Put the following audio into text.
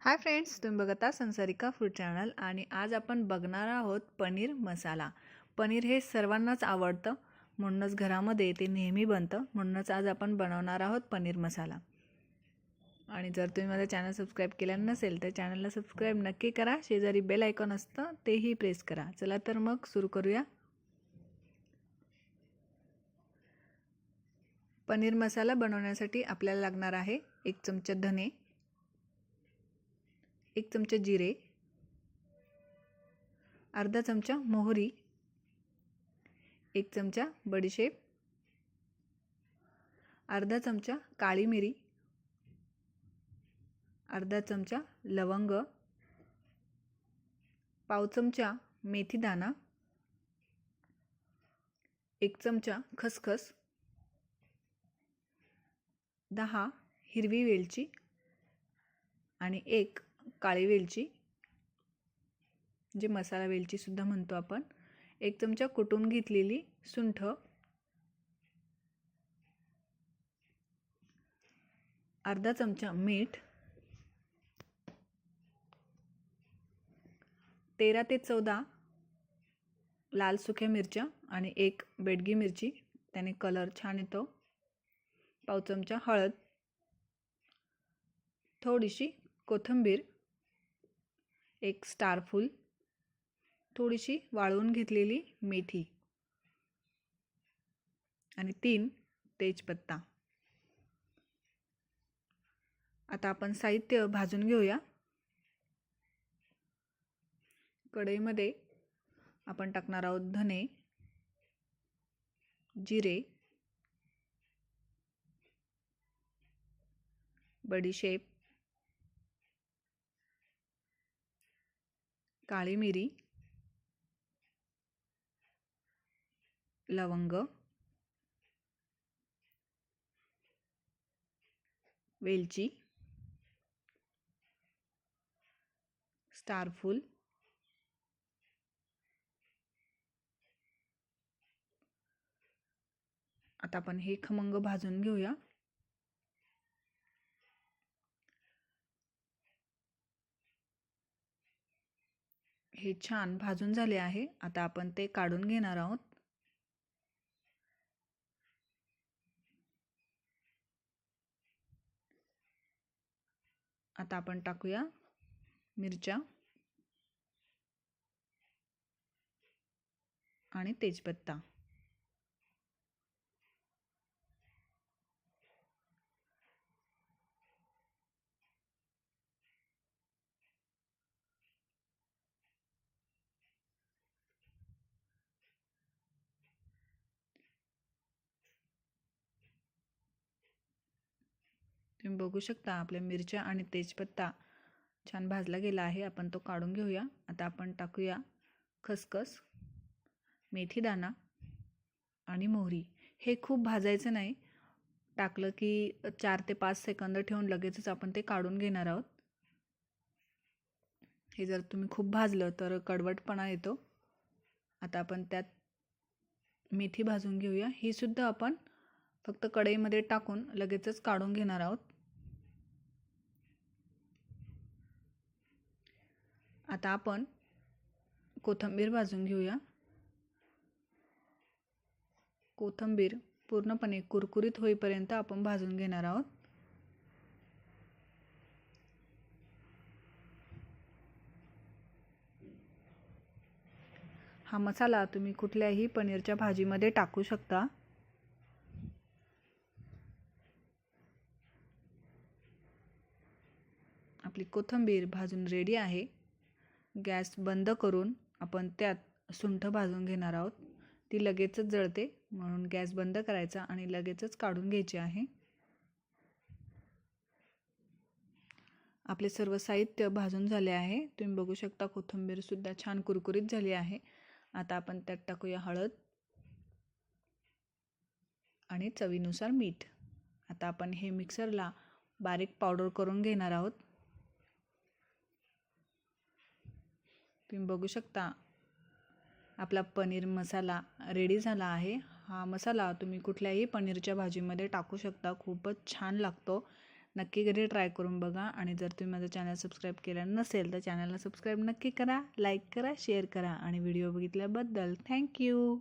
Hi friends, तुम्ही बघता संसारिका food channel आणि आज आपण बघणार आहोत पनीर मसाला. पनीर हे सर्वांनाच आवडतं, म्हणूनच घरामध्ये ते नेहमी बनतं. म्हणूनच आज आपण बनवणार आहोत पनीर मसाला. आणि जर तुम्ही माझं चॅनल सबस्क्राईब केलं नसेल तर चॅनलला सबस्क्राईब नक्की करा. शेजारी बेल आयकॉन असतं तेही प्रेस करा. चला तर मग सुरू करूया. पनीर मसाला बनवण्यासाठी आपल्याला लागणार आहे 1 चमचा धने, 1 चमचा जिरे, अर्धा चमचा मोहरी, 1 चमचा बडीशेप, अर्धा चमचा काळी मिरी, अर्धा चमचा लवंग, पाव चमचा मेथी दाना, 1 चमचा खसखस, 10 हिरवी वेलची आणि 1 काळी वेलची जे मसाला वेलची सुद्धा म्हणतो आपण, 1 चमचा कुटून घेतलेली सुंठ, अर्धा चमचा मीठ, 13 ते 14 लाल सुक्या मिरच्या आणि 1 बेडगी मिरची, त्याने कलर छान येतो, पाव चमचा हळद, थोडीशी कोथिंबीर, 1 स्टार फूल, थोडीशी वाळवून घेतलेली मेथी आणि 3 तेजपत्ता. आता आपण साहित्य भाजून घेऊया. कढईमध्ये आपण टाकणार आहोत धने, जिरे, बडीशेप, काळी मिरी, लवंग, वेलची, स्टार फूल, आता आपण हे खमंग भाजून घेऊया. हे छान भाजून झाले आहे. आता आपण ते काढून घेणार आहोत. आता आपण टाकूया मिरच्या आणि तेजपत्ता. तुम्ही बघू शकता आपल्या मिरच्या आणि तेजपत्ता छान भाजला गेला आहे. आपण तो काढून घेऊया. आता आपण टाकूया खसखस, मेथी दाना आणि मोहरी. हे खूप भाजायचं नाही, टाकलं की 4 ते 5 सेकंद ठेवून लगेचच आपण ते काढून घेणार आहोत. हे जर तुम्ही खूप भाजलं तर कडवटपणा येतो. आता आपण त्यात मेथी भाजून घेऊया. ही सुद्धा आपण फक्त कढईमध्ये टाकून लगेचच काढून घेणार आहोत. आता आपण कोथिंबीर भाजून घेऊया. कोथिंबीर पूर्णपणे कुरकुरीत होईपर्यंत आपण भाजून घेणार आहोत. हा मसाला तुम्ही कुठल्याही पनीरच्या भाजीमध्ये टाकू शकता. आपली कोथिंबीर भाजून रेडी आहे. गॅस बंद करून आपण त्यात सुंठ भाजून घेणार आहोत. ती लगेचच जळते, म्हणून गॅस बंद करायचा आणि लगेचच काढून घ्यायचे आहे. आपले सर्व साहित्य भाजून झाले आहे. तुम्ही बघू शकता कोथिंबीर सुद्धा छान कुरकुरीत झाली आहे. आता आपण त्यात टाकूया हळद आणि चवीनुसार मीठ. आता आपण हे मिक्सरला बारीक पावडर करून घेणार आहोत. तुम्ही बघू शकता आपला पनीर मसाला रेडी झाला आहे. हा मसाला तुम्ही कुठल्याही पनीरच्या भाजीमध्ये टाकू शकता. खूपच छान लागतो. नक्की घरी ट्राय करून बघा. आणि जर तुम्ही माझं चॅनल सबस्क्राईब केलं नसेल तर चॅनलला सबस्क्राईब नक्की करा, लाईक करा, शेअर करा आणि व्हिडिओ बघितल्याबद्दल थँक्यू.